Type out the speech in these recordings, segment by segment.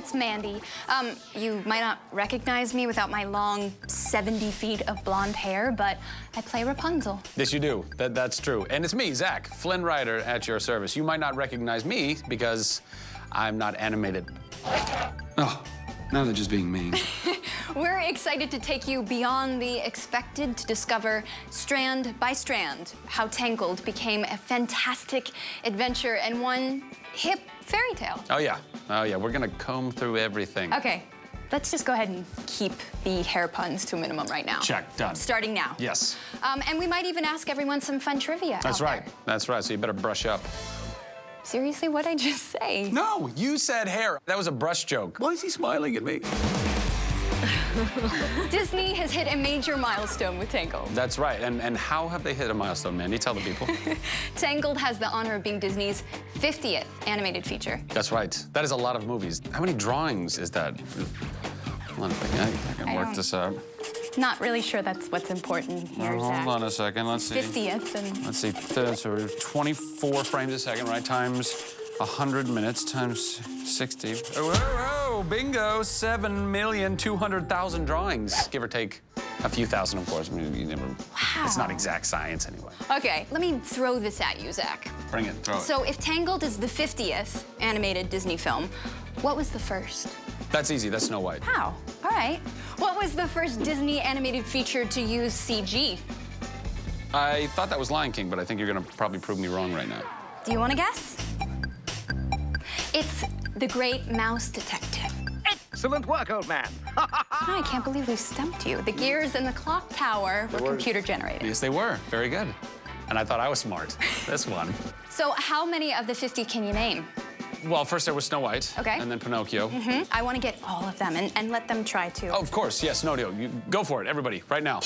it's Mandy. You might not recognize me without my long 70 feet of blonde hair, but I play Rapunzel. Yes, you do. That's true. And it's me, Zach, Flynn Rider, at your service. You might not recognize me because I'm not animated. Oh, now they're just being mean. We're excited to take you beyond the expected to discover, strand by strand, how Tangled became a fantastic adventure and one hip fairy tale. Oh, yeah. We're gonna comb through everything. Okay, let's just go ahead and keep the hair puns to a minimum right now. Check, done. Starting now. Yes. And we might even ask everyone some fun trivia. That's right. That's right. So you better brush up. Seriously, what'd I just say? No, you said hair. That was a brush joke. Why is he smiling at me? Disney has hit a major milestone with Tangled. That's right. And how have they hit a milestone, Mandy? Tell the people. Tangled has the honor of being Disney's 50th animated feature. That's right. That is a lot of movies. How many drawings is that? Hold on, I can work this out. Not really sure that's what's important here, Zach. Hold on a second. Let's see. 50th and... Let's see. So 24 frames a second, right? Times 100 minutes times 60. Whoa, bingo! 7,200,000 drawings, give or take a few thousand, of course. I mean, you never. Wow. It's not exact science anyway. Okay, let me throw this at you, Zach. Bring it. Throw it. So if Tangled is the 50th animated Disney film, what was the first? That's easy. That's Snow White. How? All right. What was the first Disney animated feature to use CG? I thought that was Lion King, but I think you're gonna probably prove me wrong right now. Do you want to guess? It's The Great Mouse Detective. Excellent work, old man. I can't believe we stumped you. The gears in the clock tower were computer generated. Yes, they were. Very good. And I thought I was smart. This one. So how many of the 50 can you name? Well, first there was Snow White. Okay. And then Pinocchio. I want to get all of them and let them try too. Oh, of course. Yes, no deal. You go for it, everybody, right now.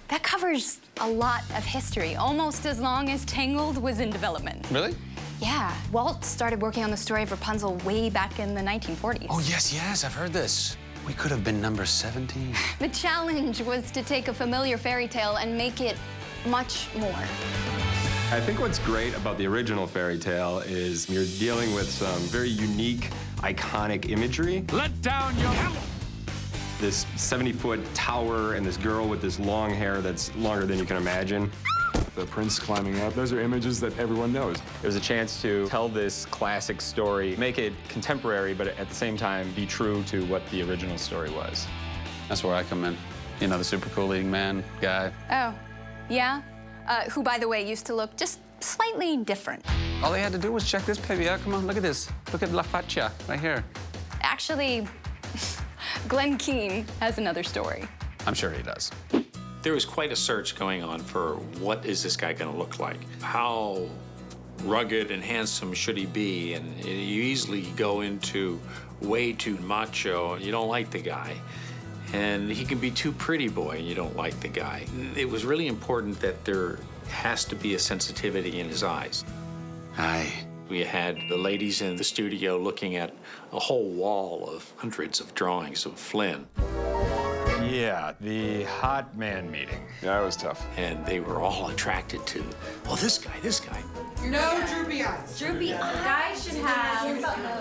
That covers a lot of history, almost as long as Tangled was in development. Really? Yeah. Walt started working on the story of Rapunzel way back in the 1940s. Oh, yes, I've heard this. We could have been number 17. The challenge was to take a familiar fairy tale and make it much more. I think what's great about the original fairy tale is you're dealing with some very unique, iconic imagery. Let down your hammer. This 70-foot tower and this girl with this long hair that's longer than you can imagine. The prince climbing up, those are images that everyone knows. It was a chance to tell this classic story, make it contemporary, but at the same time be true to what the original story was. That's where I come in. You know, the super cool leading man guy. Oh, yeah? Who, by the way, used to look just slightly different. All they had to do was check this baby out. Come on, look at this. Look at La Faccia right here. Actually, Glenn Keane has another story. I'm sure he does. There was quite a search going on for what is this guy going to look like? How rugged and handsome should he be? And you easily go into way too macho, you don't like the guy. And he can be too pretty boy, and you don't like the guy. It was really important that there has to be a sensitivity in his eyes. Aye. We had the ladies in the studio looking at a whole wall of hundreds of drawings of Flynn. Yeah, the hot man meeting. Yeah, it was tough. And they were all attracted to, oh, this guy. No droopy eyes. Droopy guys should have,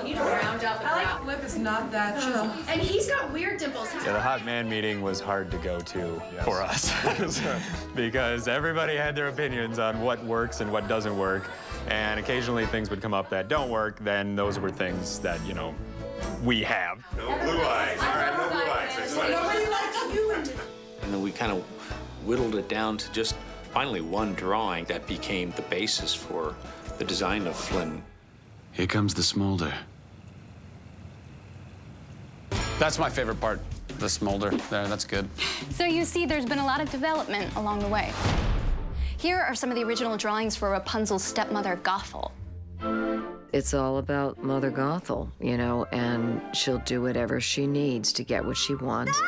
you know, round out the brow. Lip is not that chiseled. And he's got weird dimples. Yeah, the hot man meeting was hard to go to for us because everybody had their opinions on what works and what doesn't work. And occasionally things would come up that don't work, then those were things that, you know, we have. No blue eyes. All right, no blue eyes. Nobody likes you. And then we kind of whittled it down to just finally one drawing that became the basis for the design of Flynn. Here comes the smolder. That's my favorite part, the smolder there. That's good. So you see, there's been a lot of development along the way. Here are some of the original drawings for Rapunzel's stepmother, Gothel. It's all about Mother Gothel, you know, and she'll do whatever she needs to get what she wants.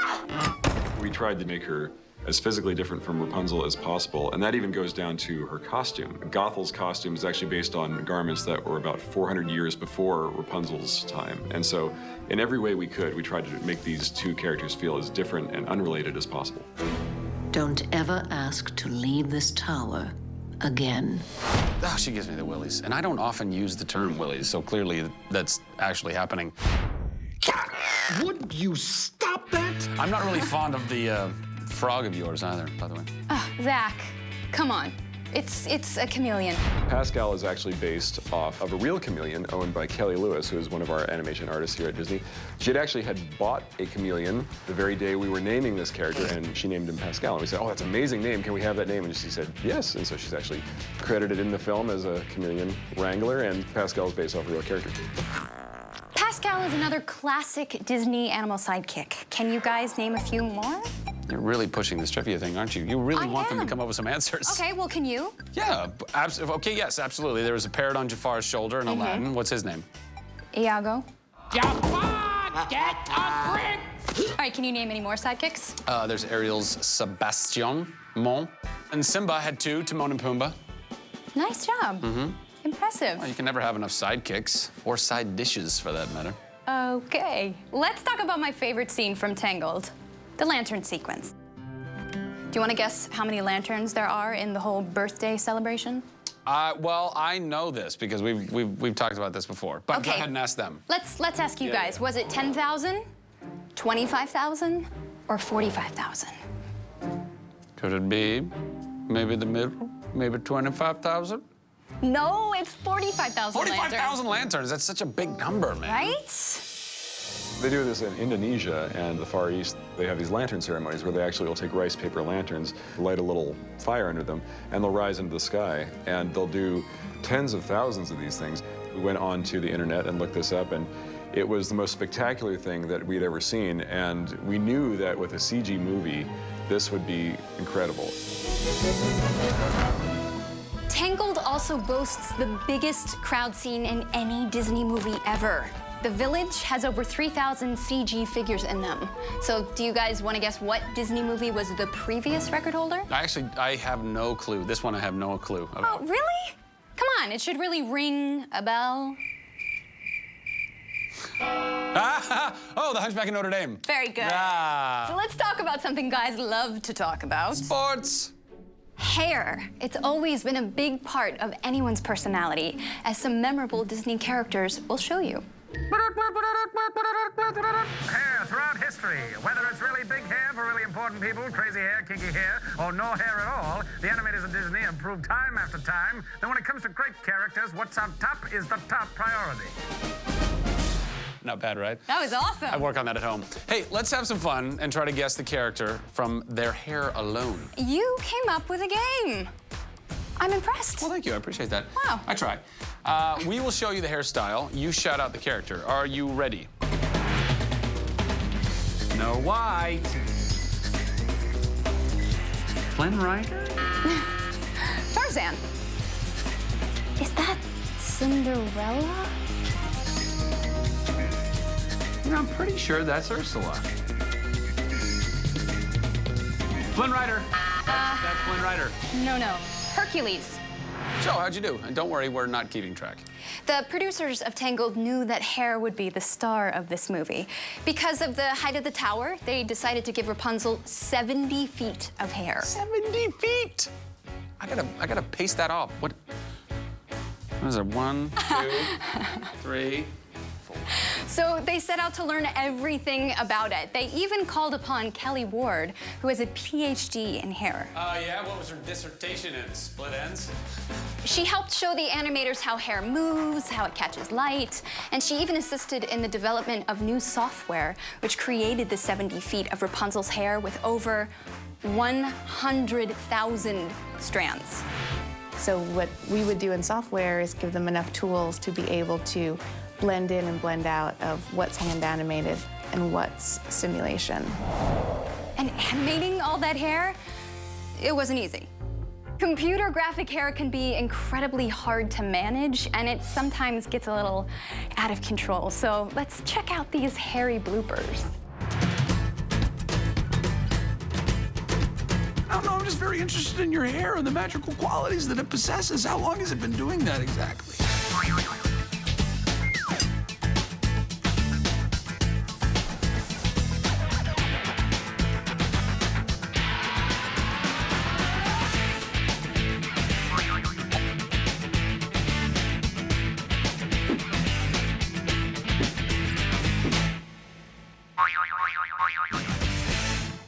We tried to make her as physically different from Rapunzel as possible, and that even goes down to her costume. Gothel's costume is actually based on garments that were about 400 years before Rapunzel's time. And so, in every way we could, we tried to make these two characters feel as different and unrelated as possible. Don't ever ask to leave this tower again. Oh, she gives me the willies. And I don't often use the term willies, so clearly that's actually happening. Would you stop that? I'm not really fond of the frog of yours either, by the way. Zach, come on. It's a chameleon. Pascal is actually based off of a real chameleon owned by Kelly Lewis, who is one of our animation artists here at Disney. She had bought a chameleon the very day we were naming this character, and she named him Pascal. And we said, oh, that's an amazing name. Can we have that name? And she said, yes. And so she's actually credited in the film as a chameleon wrangler, and Pascal is based off a real character. Pascal is another classic Disney animal sidekick. Can you guys name a few more? You're really pushing this trivia thing, aren't you? You really want them to come up with some answers. Okay, well, can you? Yeah, okay, yes, absolutely. There was a parrot on Jafar's shoulder in Aladdin. What's his name? Iago. Jafar, get a grip! All right, can you name any more sidekicks? There's Ariel's Sebastian Mon. And Simba had two, Timon and Pumbaa. Nice job. Impressive. Well, you can never have enough sidekicks, or side dishes for that matter. Okay, let's talk about my favorite scene from Tangled, the lantern sequence. Do you want to guess how many lanterns there are in the whole birthday celebration? Well, I know this because we've talked about this before. But Okay. go ahead and ask them. Let's ask you guys. Was it 10,000, 25,000, or 45,000? Could it be maybe the middle? Maybe 25,000? No, it's 45,000 45,000 lanterns. That's such a big number, man. Right? They do this in Indonesia and the Far East. They have these lantern ceremonies where they actually will take rice paper lanterns, light a little fire under them, and they'll rise into the sky. And they'll do tens of thousands of these things. We went onto the internet and looked this up, and it was the most spectacular thing that we'd ever seen. And we knew that with a CG movie, this would be incredible. Tangled also boasts the biggest crowd scene in any Disney movie ever. The village has over 3,000 CG figures in them. So do you guys want to guess what Disney movie was the previous record holder? I have no clue. This one I have no clue about. Oh, really? Come on, it should really ring a bell. Oh, The Hunchback of Notre Dame. Very good. Ah. So let's talk about something guys love to talk about. Sports. Hair. It's always been a big part of anyone's personality, as some memorable Disney characters will show you. Hair throughout history. Whether it's really big hair for really important people, crazy hair, kinky hair, or no hair at all, the animators of Disney have proved time after time that when it comes to great characters, what's on top is the top priority. Not bad, right? That was awesome. I work on that at home. Hey, let's have some fun and try to guess the character from their hair alone. You came up with a game. I'm impressed. Well, thank you. I appreciate that. Wow. I try. We will show you the hairstyle. You shout out the character. Are you ready? Snow White. Flynn Rider? Tarzan. Is that Cinderella? I'm pretty sure that's Ursula. Flynn Rider. That's Flynn Rider. No. Hercules. So, how'd you do? And don't worry, we're not keeping track. The producers of Tangled knew that hair would be the star of this movie. Because of the height of the tower, they decided to give Rapunzel 70 feet of hair. 70 feet! I gotta pace that off. What is it? 1, 2, 3, 4. So they set out to learn everything about it. They even called upon Kelly Ward, who has a PhD in hair. Yeah? What was her dissertation in? Split ends? She helped show the animators how hair moves, how it catches light, and she even assisted in the development of new software, which created the 70 feet of Rapunzel's hair with over 100,000 strands. So what we would do in software is give them enough tools to be able to blend in and blend out of what's hand animated and what's simulation. And animating all that hair, it wasn't easy. Computer graphic hair can be incredibly hard to manage, and it sometimes gets a little out of control. So let's check out these hairy bloopers. I don't know, I'm just very interested in your hair and the magical qualities that it possesses. How long has it been doing that exactly?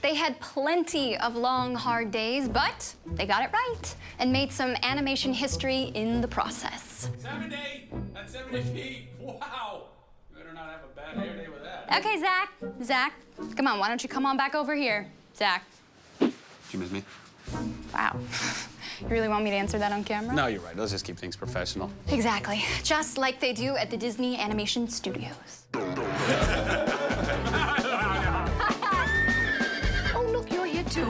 They had plenty of long, hard days, but they got it right and made some animation history in the process. 70! That's 70 feet! Wow! You better not have a bad hair day with that. Okay, Zach, come on, why don't you come on back over here? Zach. Did you miss me? Wow. You really want me to answer that on camera? No, you're right. Let's just keep things professional. Exactly. Just like they do at the Disney Animation Studios. Oh, look, you're here too.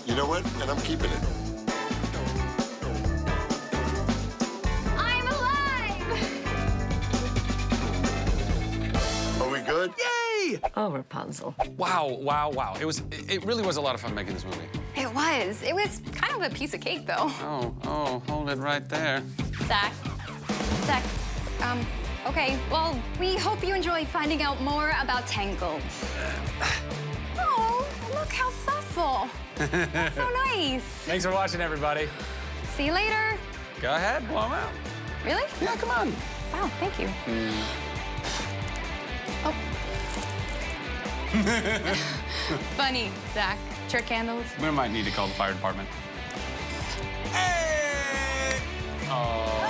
You know what? And I'm keeping it. I'm alive! Are we good? Yay! Oh, Rapunzel. Wow, wow, wow. It really was a lot of fun making this movie. It was. It was kind of a piece of cake, though. Oh, hold it right there. Zach, okay, well, we hope you enjoy finding out more about Tangled. Oh, look how thoughtful. That's so nice. Thanks for watching, everybody. See you later. Go ahead, blow them out. Really? Yeah, come on. Wow, thank you. Oh. Funny, Zach. Trick candles. We might need to call the fire department. Hey! Oh.